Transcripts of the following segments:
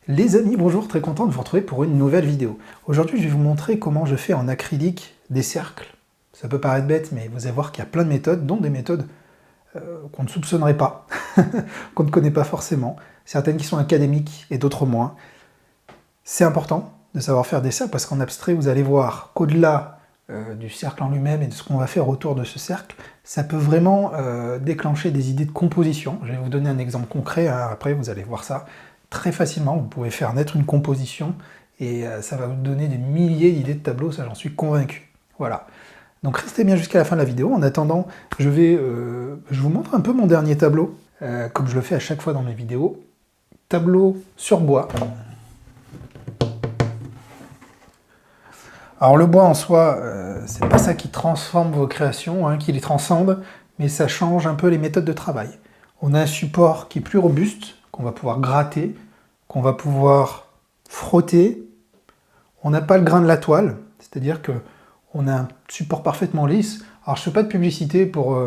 Les amis, bonjour, très content de vous retrouver pour une nouvelle vidéo. Aujourd'hui, je vais vous montrer comment je fais en acrylique des cercles. Ça peut paraître bête, mais vous allez voir qu'il y a plein de méthodes, dont des méthodes qu'on ne soupçonnerait pas, qu'on ne connaît pas forcément, certaines qui sont académiques et d'autres moins. C'est important de savoir faire des cercles parce qu'en abstrait, vous allez voir qu'au-delà du cercle en lui-même et de ce qu'on va faire autour de ce cercle, ça peut vraiment déclencher des idées de composition. Je vais vous donner un exemple concret, hein, après vous allez voir ça très facilement. Vous pouvez faire naître une composition et ça va vous donner des milliers d'idées de tableaux, ça j'en suis convaincu. Voilà. Donc restez bien jusqu'à la fin de la vidéo. En attendant, je vous montre un peu mon dernier tableau, comme je le fais à chaque fois dans mes vidéos. Tableau sur bois. Alors le bois en soi, c'est pas ça qui transforme vos créations, hein, qui les transcende, mais ça change un peu les méthodes de travail. On a un support qui est plus robuste, qu'on va pouvoir gratter, qu'on va pouvoir frotter. On n'a pas le grain de la toile, c'est-à-dire qu'on a un support parfaitement lisse. Alors je ne fais pas de publicité pour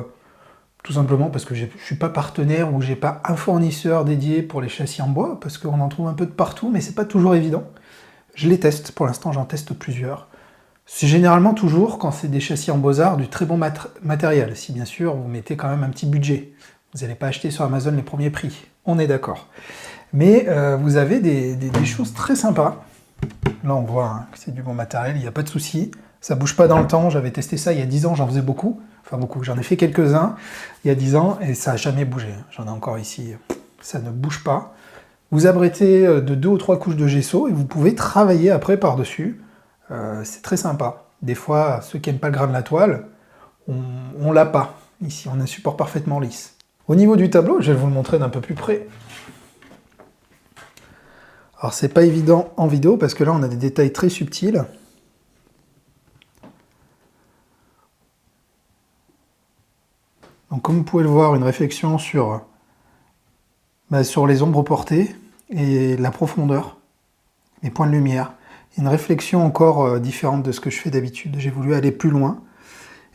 tout simplement parce que je ne suis pas partenaire ou j'ai pas un fournisseur dédié pour les châssis en bois, parce qu'on en trouve un peu de partout, mais c'est pas toujours évident. Je les teste, pour l'instant j'en teste plusieurs. C'est généralement toujours, quand c'est des châssis en Beaux-Arts, du très bon matériel, si bien sûr vous mettez quand même un petit budget. Vous n'allez pas acheter sur Amazon les premiers prix, on est d'accord. Mais vous avez des choses très sympas. Là on voit hein, que c'est du bon matériel, il n'y a pas de souci. Ça ne bouge pas dans le temps, j'avais testé ça il y a 10 ans, j'en faisais beaucoup. Enfin beaucoup, j'en ai fait quelques-uns il y a 10 ans et ça n'a jamais bougé. J'en ai encore ici, ça ne bouge pas. Vous abritez de 2 ou 3 couches de gesso et vous pouvez travailler après par-dessus. C'est très sympa. Des fois, ceux qui n'aiment pas le grain de la toile, on l'a pas. Ici, on a un support parfaitement lisse. Au niveau du tableau, je vais vous le montrer d'un peu plus près. Alors, c'est pas évident en vidéo parce que là, on a des détails très subtils. Donc, comme vous pouvez le voir, une réflexion sur les ombres portées et la profondeur, les points de lumière. Une réflexion encore différente de ce que je fais d'habitude. J'ai voulu aller plus loin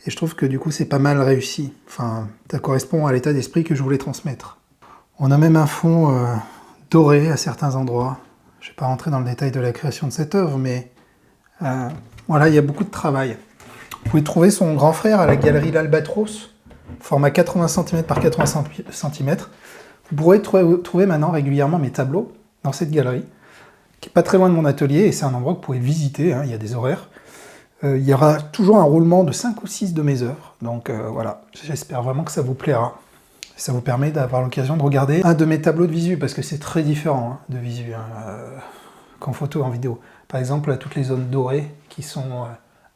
et je trouve que du coup c'est pas mal réussi. Enfin, ça correspond à l'état d'esprit que je voulais transmettre. On a même un fond doré à certains endroits. Je ne vais pas rentrer dans le détail de la création de cette œuvre, mais voilà, il y a beaucoup de travail. Vous pouvez trouver son grand frère à la galerie L'Albatros, format 80 cm par 80 cm. Vous pourrez trouver maintenant régulièrement mes tableaux dans cette galerie, qui n'est pas très loin de mon atelier, et c'est un endroit que vous pouvez visiter, hein, il y a des horaires. Il y aura toujours un roulement de 5 ou 6 de mes œuvres, donc voilà, j'espère vraiment que ça vous plaira. Ça vous permet d'avoir l'occasion de regarder un de mes tableaux de visu, parce que c'est très différent hein, de visu qu'en photo, en vidéo. Par exemple, là, toutes les zones dorées, qui sont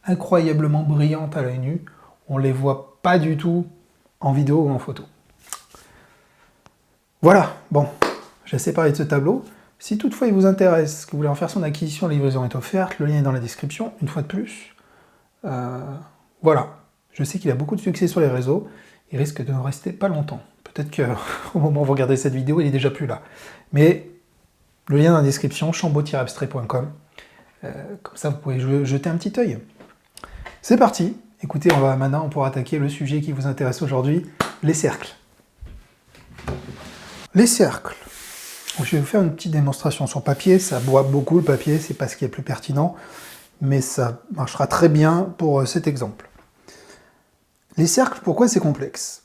incroyablement brillantes à l'œil nu, on ne les voit pas du tout en vidéo ou en photo. Voilà, bon, j'ai assez parlé de ce tableau. Si toutefois il vous intéresse, que vous voulez en faire son acquisition, la livraison est offerte, le lien est dans la description, une fois de plus. Voilà, je sais qu'il a beaucoup de succès sur les réseaux, il risque de ne rester pas longtemps. Peut-être qu'au moment où vous regardez cette vidéo, il est déjà plus là. Mais le lien dans la description, chambaud-abstrait.com, comme ça vous pouvez jeter un petit œil. C'est parti. Écoutez, maintenant on pourra attaquer le sujet qui vous intéresse aujourd'hui, les cercles. Les cercles. Je vais vous faire une petite démonstration sur papier, ça boit beaucoup le papier, c'est pas ce qui est le plus pertinent, mais ça marchera très bien pour cet exemple. Les cercles, pourquoi c'est complexe?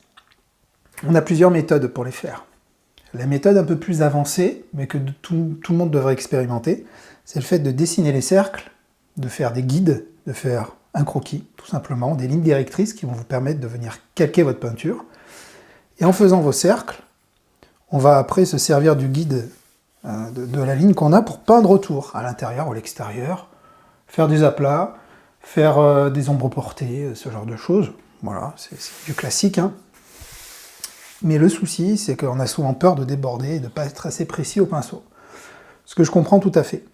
On a plusieurs méthodes pour les faire. La méthode un peu plus avancée, mais que tout le monde devrait expérimenter, c'est le fait de dessiner les cercles, de faire des guides, de faire un croquis, tout simplement, des lignes directrices qui vont vous permettre de venir calquer votre peinture. Et en faisant vos cercles, on va après se servir du guide de la ligne qu'on a pour peindre autour, à l'intérieur ou à l'extérieur, faire des aplats, faire des ombres portées, ce genre de choses. Voilà, c'est du classique. Hein. Mais le souci, c'est qu'on a souvent peur de déborder et de ne pas être assez précis au pinceau. Ce que je comprends tout à fait.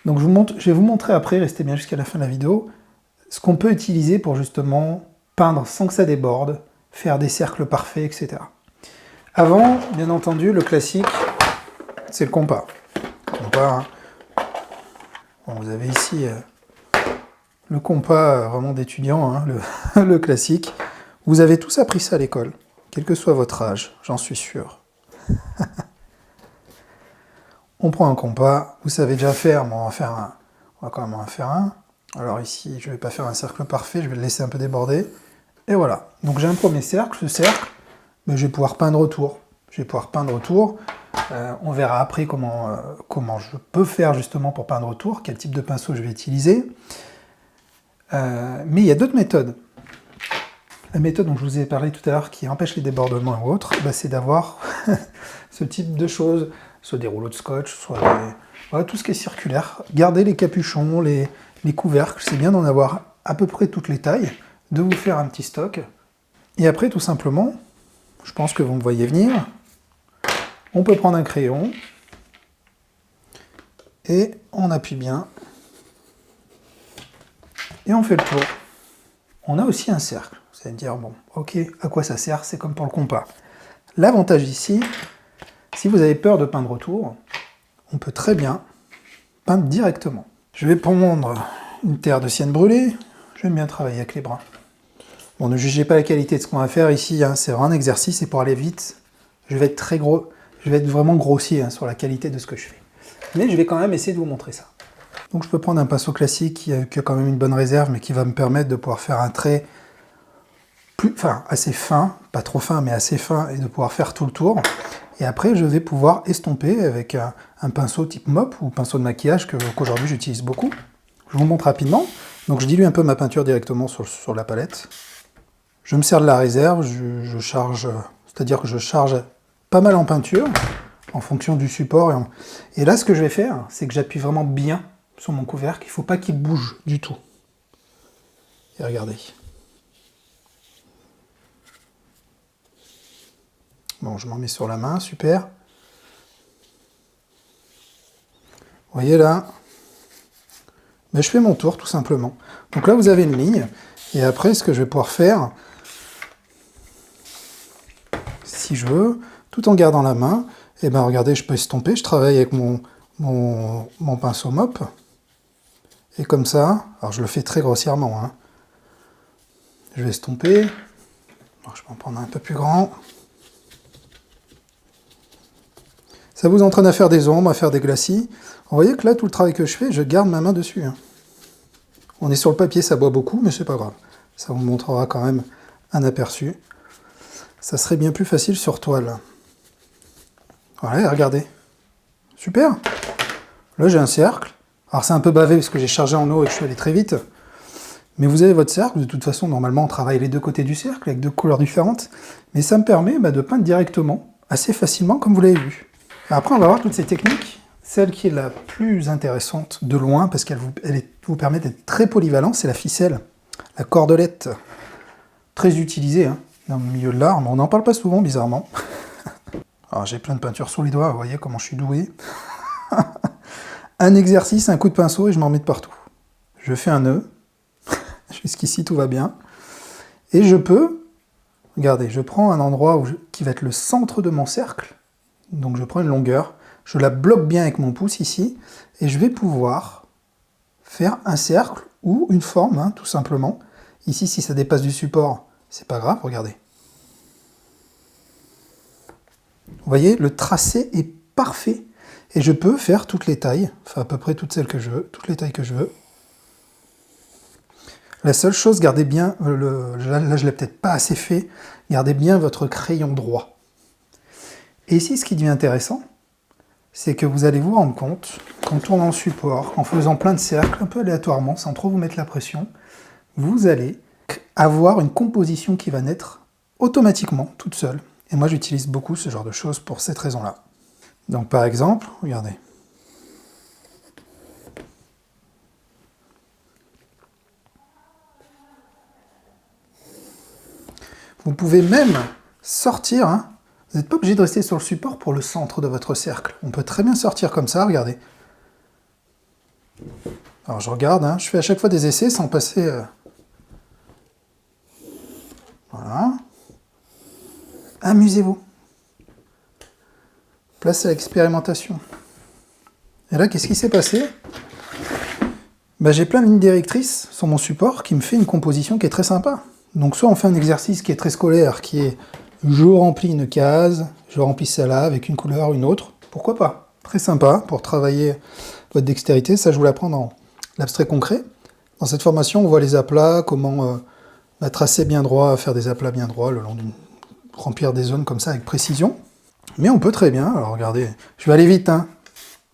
Donc je vais vous montrer après, restez bien jusqu'à la fin de la vidéo, ce qu'on peut utiliser pour justement peindre sans que ça déborde, faire des cercles parfaits, etc. Avant, bien entendu, le classique, c'est le compas. Compas, hein. Bon, vous avez ici le compas vraiment d'étudiant, hein, le classique. Vous avez tous appris ça à l'école, quel que soit votre âge, j'en suis sûr. On prend un compas, vous savez déjà faire, mais on va quand même en faire un. Alors ici, je ne vais pas faire un cercle parfait, je vais le laisser un peu déborder. Et voilà, donc j'ai un premier cercle, ce cercle, mais je vais pouvoir peindre autour. On verra après comment je peux faire justement pour peindre autour, quel type de pinceau je vais utiliser. Mais il y a d'autres méthodes. La méthode dont je vous ai parlé tout à l'heure qui empêche les débordements ou autres, c'est d'avoir ce type de choses, soit des rouleaux de scotch, soit voilà, tout ce qui est circulaire. Gardez les capuchons, les couvercles, c'est bien d'en avoir à peu près toutes les tailles, de vous faire un petit stock. Et après, tout simplement, je pense que vous me voyez venir, on peut prendre un crayon et on appuie bien et on fait le tour. On a aussi un cercle. Vous allez me dire, bon, ok, à quoi ça sert? C'est comme pour le compas. L'avantage ici, si vous avez peur de peindre autour, on peut très bien peindre directement. Je vais prendre une terre de sienne brûlée. J'aime bien travailler avec les brins. Bon, ne jugez pas la qualité de ce qu'on va faire ici, hein, c'est vraiment un exercice et pour aller vite, je vais être très gros, je vais être vraiment grossier hein, sur la qualité de ce que je fais. Mais je vais quand même essayer de vous montrer ça. Donc je peux prendre un pinceau classique qui a quand même une bonne réserve, mais qui va me permettre de pouvoir faire un trait assez fin, pas trop fin, mais assez fin, et de pouvoir faire tout le tour. Et après, je vais pouvoir estomper avec un pinceau type mop ou pinceau de maquillage qu'aujourd'hui j'utilise beaucoup. Je vous montre rapidement. Donc je dilue un peu ma peinture directement sur la palette. Je me sers de la réserve, je charge, c'est-à-dire que je charge pas mal en peinture, en fonction du support. Et là, ce que je vais faire, c'est que j'appuie vraiment bien sur mon couvercle. Il ne faut pas qu'il bouge du tout. Et regardez. Bon, je m'en mets sur la main, super. Vous voyez là, je fais mon tour tout simplement. Donc là, vous avez une ligne. Et après, ce que je vais pouvoir faire, si je veux, tout en gardant la main, et bien regardez, je peux estomper. Je travaille avec mon pinceau mop. Et comme ça, alors je le fais très grossièrement. Hein. Je vais estomper. Alors, je vais en prendre un peu plus grand. Ça vous entraîne à faire des ombres, à faire des glacis. Vous voyez que là, tout le travail que je fais, je garde ma main dessus. Hein. On est sur le papier, ça boit beaucoup, mais c'est pas grave. Ça vous montrera quand même un aperçu. Ça serait bien plus facile sur toile. Voilà, regardez. Super. Là, j'ai un cercle. Alors, c'est un peu bavé parce que j'ai chargé en eau et que je suis allé très vite. Mais vous avez votre cercle. De toute façon, normalement, on travaille les deux côtés du cercle avec deux couleurs différentes. Mais ça me permet de peindre directement, assez facilement, comme vous l'avez vu. Après, on va voir toutes ces techniques. Celle qui est la plus intéressante de loin, parce qu'elle vous permet d'être très polyvalent, c'est la ficelle, la cordelette, très utilisée hein, dans le milieu de l'art, mais on n'en parle pas souvent, bizarrement. Alors j'ai plein de peinture sous les doigts, vous voyez comment je suis doué. Un exercice, un coup de pinceau, et je m'en mets de partout. Je fais un nœud, jusqu'ici tout va bien, et je peux, regardez, je prends un endroit qui va être le centre de mon cercle, donc je prends une longueur, je la bloque bien avec mon pouce ici, et je vais pouvoir faire un cercle ou une forme, hein, tout simplement. Ici, si ça dépasse du support, c'est pas grave, regardez. Vous voyez, le tracé est parfait, et je peux faire toutes les tailles, enfin à peu près toutes celles que je veux, toutes les tailles que je veux. La seule chose, gardez bien, là je l'ai peut-être pas assez fait, gardez bien votre crayon droit. Et ici, ce qui devient intéressant, c'est que vous allez vous rendre compte qu'en tournant le support, en faisant plein de cercles, un peu aléatoirement, sans trop vous mettre la pression, vous allez avoir une composition qui va naître automatiquement, toute seule. Et moi, j'utilise beaucoup ce genre de choses pour cette raison-là. Donc par exemple, regardez. Vous pouvez même sortir, hein. Vous n'êtes pas obligé de rester sur le support pour le centre de votre cercle. On peut très bien sortir comme ça, regardez. Alors je regarde, hein, je fais à chaque fois des essais sans passer... Voilà. Amusez-vous. Place à l'expérimentation. Et là, qu'est-ce qui s'est passé? J'ai plein de lignes directrices sur mon support qui me fait une composition qui est très sympa. Donc soit on fait un exercice qui est très scolaire, qui est je remplis une case, je remplis celle-là avec une couleur ou une autre, pourquoi pas? Très sympa pour travailler votre dextérité. Ça, je vous l'apprends dans l'abstrait concret. Dans cette formation, on voit les aplats, comment tracer bien droit, faire des aplats bien droits, remplir des zones comme ça avec précision. Mais on peut très bien, alors regardez, je vais aller vite, hein.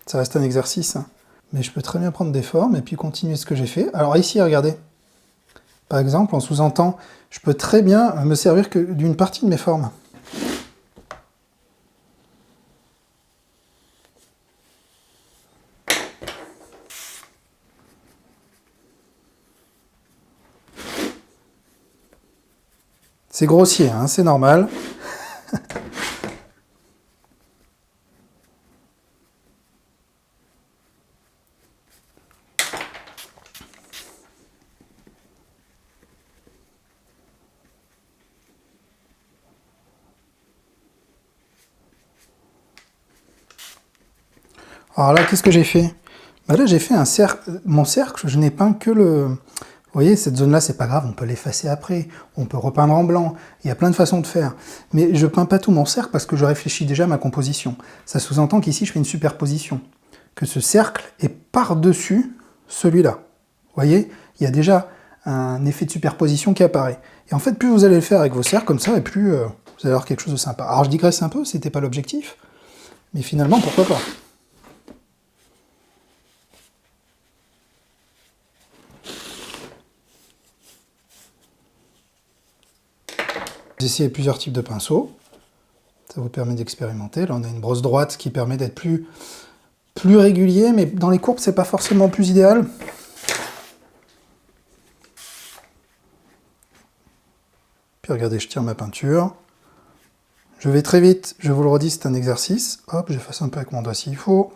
Ça reste un exercice, hein. Mais je peux très bien prendre des formes et puis continuer ce que j'ai fait. Alors ici, regardez, par exemple, en sous-entend, je peux très bien me servir que d'une partie de mes formes. C'est grossier, hein, c'est normal. Alors là, qu'est-ce que j'ai fait? Bah là, j'ai fait un cercle. Mon cercle, je n'ai peint que le... Vous voyez, cette zone-là, c'est pas grave, on peut l'effacer après, on peut repeindre en blanc, il y a plein de façons de faire. Mais je peins pas tout mon cercle parce que je réfléchis déjà à ma composition. Ça sous-entend qu'ici, je fais une superposition. Que ce cercle est par-dessus celui-là. Vous voyez, il y a déjà un effet de superposition qui apparaît. Et en fait, plus vous allez le faire avec vos cercles comme ça, et plus vous allez avoir quelque chose de sympa. Alors je digresse un peu, c'était pas l'objectif, mais finalement, pourquoi pas? Vous essayez plusieurs types de pinceaux, ça vous permet d'expérimenter. Là, on a une brosse droite qui permet d'être plus régulier, mais dans les courbes, c'est pas forcément plus idéal. Puis regardez, je tire ma peinture. Je vais très vite, je vous le redis, c'est un exercice. Hop, j'efface un peu avec mon doigt s'il faut.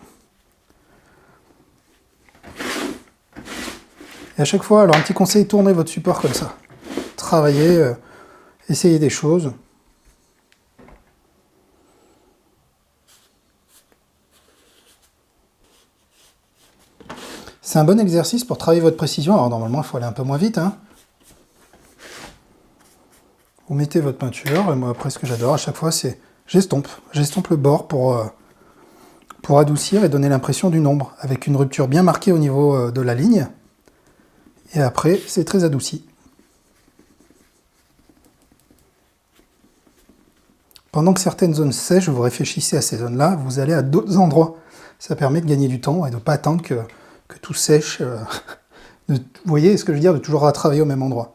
Et à chaque fois, alors un petit conseil, tournez votre support comme ça. Travaillez, essayez des choses. C'est un bon exercice pour travailler votre précision. Alors normalement, il faut aller un peu moins vite, hein. Vous mettez votre peinture, et moi après ce que j'adore à chaque fois c'est j'estompe le bord pour adoucir et donner l'impression d'une ombre, avec une rupture bien marquée au niveau de la ligne, et après c'est très adouci. Pendant que certaines zones sèchent, vous réfléchissez à ces zones-là, vous allez à d'autres endroits. Ça permet de gagner du temps et de ne pas attendre que tout sèche. Vous voyez ce que je veux dire, de toujours travailler au même endroit.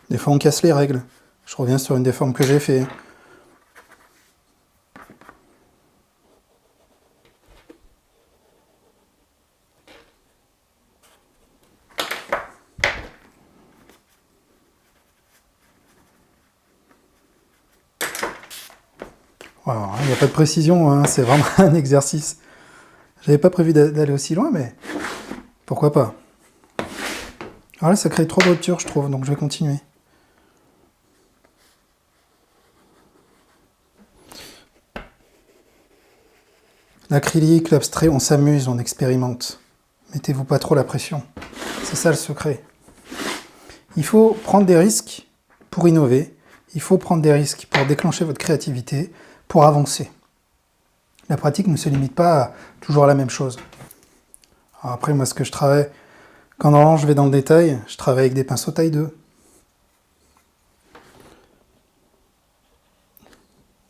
Des fois, on casse les règles. Je reviens sur une des formes que j'ai fait. Voilà, il n'y a pas de précision, hein, c'est vraiment un exercice. J'avais pas prévu d'aller aussi loin, mais pourquoi pas. Alors là, ça crée trop de ruptures, je trouve, donc je vais continuer. L'acrylique, l'abstrait, on s'amuse, on expérimente. Mettez-vous pas trop la pression. C'est ça le secret. Il faut prendre des risques pour innover. Il faut prendre des risques pour déclencher votre créativité, pour avancer. La pratique ne se limite pas à toujours la même chose. Alors après, moi, ce que je travaille, quand normalement je vais dans le détail, je travaille avec des pinceaux taille 2.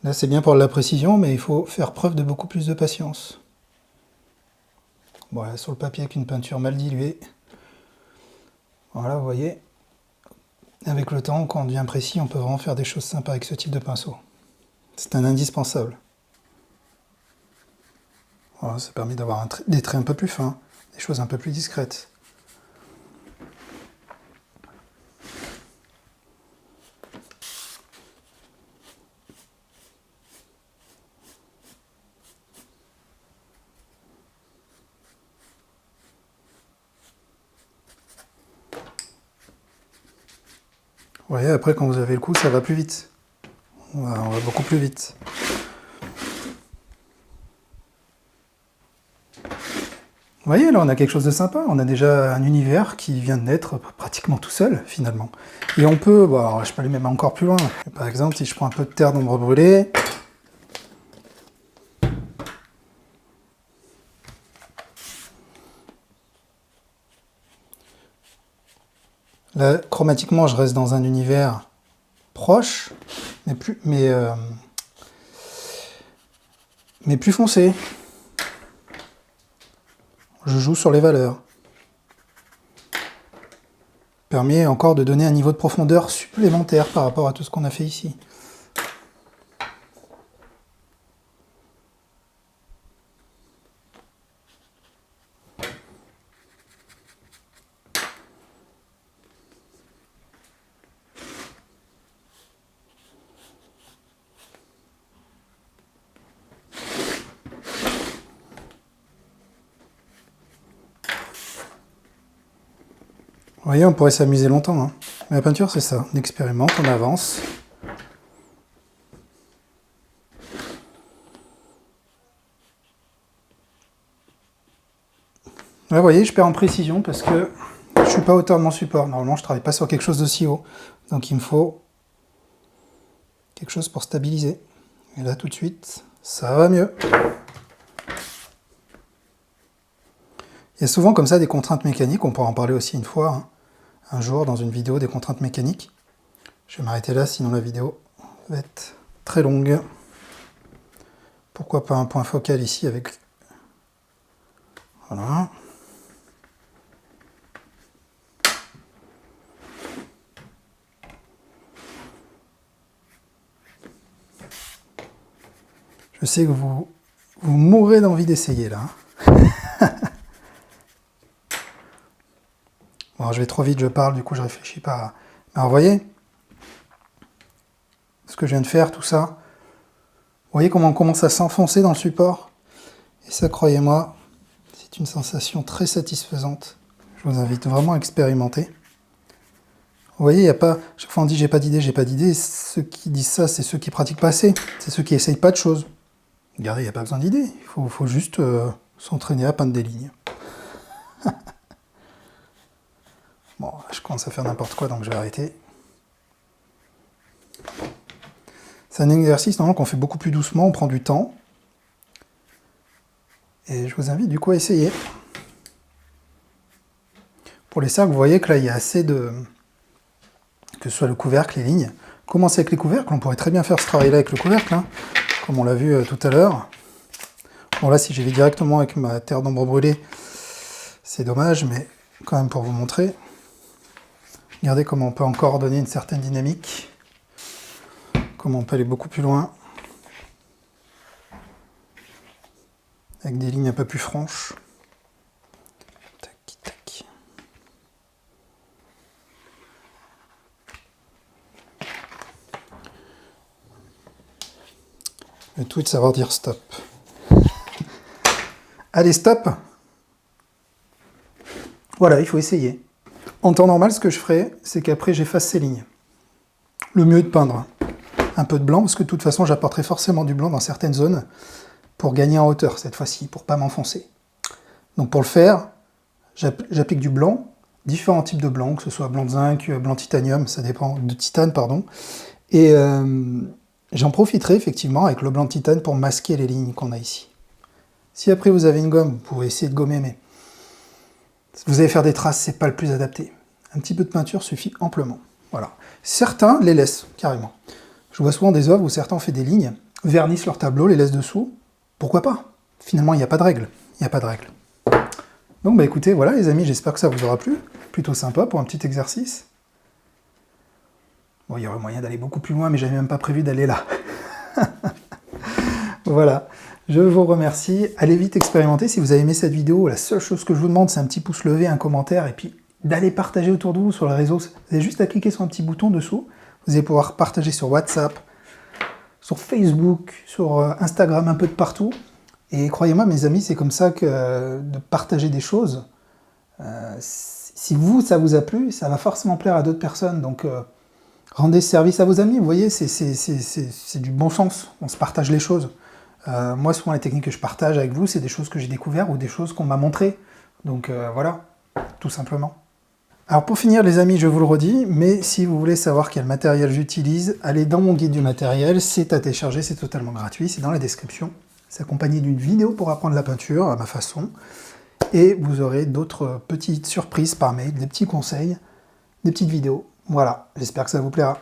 Là, c'est bien pour la précision, mais il faut faire preuve de beaucoup plus de patience. Voilà, sur le papier avec une peinture mal diluée. Voilà, vous voyez. Avec le temps, quand on devient précis, on peut vraiment faire des choses sympas avec ce type de pinceau. C'est un indispensable. Voilà, ça permet d'avoir des traits un peu plus fins, des choses un peu plus discrètes. Vous voyez, après, quand vous avez le coup, ça va plus vite. On va beaucoup plus vite. Vous voyez, là, on a quelque chose de sympa. On a déjà un univers qui vient de naître pratiquement tout seul, finalement. Et on peut... Bon, alors, je peux aller même encore plus loin. Par exemple, si je prends un peu de terre d'ombre brûlée... Là, chromatiquement, je reste dans un univers proche, mais plus foncé. Je joue sur les valeurs. Permet encore de donner un niveau de profondeur supplémentaire par rapport à tout ce qu'on a fait ici. Vous voyez, on pourrait s'amuser longtemps, hein. Mais la peinture, c'est ça. On expérimente, on avance. Là, vous voyez, je perds en précision parce que je suis pas hauteur de mon support. Normalement, je travaille pas sur quelque chose d'aussi haut. Donc, il me faut quelque chose pour stabiliser. Et là, tout de suite, ça va mieux. Il y a souvent comme ça des contraintes mécaniques. On pourra en parler aussi une fois, hein, un jour, dans une vidéo, des contraintes mécaniques. Je vais m'arrêter là, sinon la vidéo va être très longue. Pourquoi pas un point focal ici avec... Voilà. Je sais que vous mourrez d'envie d'essayer là. Bon, alors, je vais trop vite, je parle, du coup je réfléchis pas. Alors vous voyez ce que je viens de faire, tout ça. Vous voyez comment on commence à s'enfoncer dans le support? Et ça, croyez-moi, c'est une sensation très satisfaisante. Je vous invite vraiment à expérimenter. Vous voyez, il n'y a pas... Chaque fois on dit j'ai pas d'idée, j'ai pas d'idée. Ceux qui disent ça, c'est ceux qui pratiquent pas assez. C'est ceux qui essayent pas de choses. Regardez, il n'y a pas besoin d'idée. Il faut juste s'entraîner à peindre des lignes. Bon, je commence à faire n'importe quoi, donc je vais arrêter. C'est un exercice normalement qu'on fait beaucoup plus doucement, on prend du temps. Et je vous invite du coup à essayer. Pour les cercles, vous voyez que là, il y a assez de... Que ce soit le couvercle, les lignes. Commencer avec les couvercles, on pourrait très bien faire ce travail-là avec le couvercle, hein, comme on l'a vu tout à l'heure. Bon là, si j'y vais directement avec ma terre d'ombre brûlée, c'est dommage, mais quand même pour vous montrer. Regardez comment on peut encore donner une certaine dynamique. Comment on peut aller beaucoup plus loin. Avec des lignes un peu plus franches. Tac, tac. Le tout est de savoir dire stop. Allez, stop! Voilà, il faut essayer. En temps normal, ce que je ferai, c'est qu'après j'efface ces lignes. Le mieux est de peindre un peu de blanc, parce que de toute façon j'apporterai forcément du blanc dans certaines zones pour gagner en hauteur cette fois-ci, pour pas m'enfoncer. Donc pour le faire, j'applique du blanc, différents types de blanc, que ce soit blanc de zinc, blanc titanium, ça dépend, de titane, pardon. Et j'en profiterai effectivement avec le blanc de titane pour masquer les lignes qu'on a ici. Si après vous avez une gomme, vous pouvez essayer de gommer, mais si vous allez faire des traces, c'est pas le plus adapté. Un petit peu de peinture suffit amplement. Voilà. Certains les laissent carrément. Je vois souvent des œuvres où certains ont fait des lignes, vernissent leur tableau, les laissent dessous. Pourquoi pas? Finalement, il n'y a pas de règle. Il n'y a pas de règle. Donc bah écoutez, voilà les amis, j'espère que ça vous aura plu. Plutôt sympa pour un petit exercice. Bon, il y aurait moyen d'aller beaucoup plus loin, mais j'avais même pas prévu d'aller là. Voilà. Je vous remercie. Allez vite expérimenter. Si vous avez aimé cette vidéo, la seule chose que je vous demande, c'est un petit pouce levé, un commentaire, et puis d'aller partager autour de vous sur les réseaux. Vous avez juste à cliquer sur un petit bouton dessous. Vous allez pouvoir partager sur WhatsApp, sur Facebook, sur Instagram, un peu de partout. Et croyez-moi, mes amis, c'est comme ça que de partager des choses. Si vous, ça vous a plu, ça va forcément plaire à d'autres personnes. Donc, rendez service à vos amis. Vous voyez, c'est du bon sens. On se partage les choses. Moi, souvent, les techniques que je partage avec vous, c'est des choses que j'ai découvertes ou des choses qu'on m'a montrées. Donc voilà, tout simplement. Alors pour finir les amis, je vous le redis, mais si vous voulez savoir quel matériel j'utilise, allez dans mon guide du matériel, c'est à télécharger, c'est totalement gratuit, c'est dans la description. C'est accompagné d'une vidéo pour apprendre la peinture à ma façon. Et vous aurez d'autres petites surprises par mail, des petits conseils, des petites vidéos. Voilà, j'espère que ça vous plaira.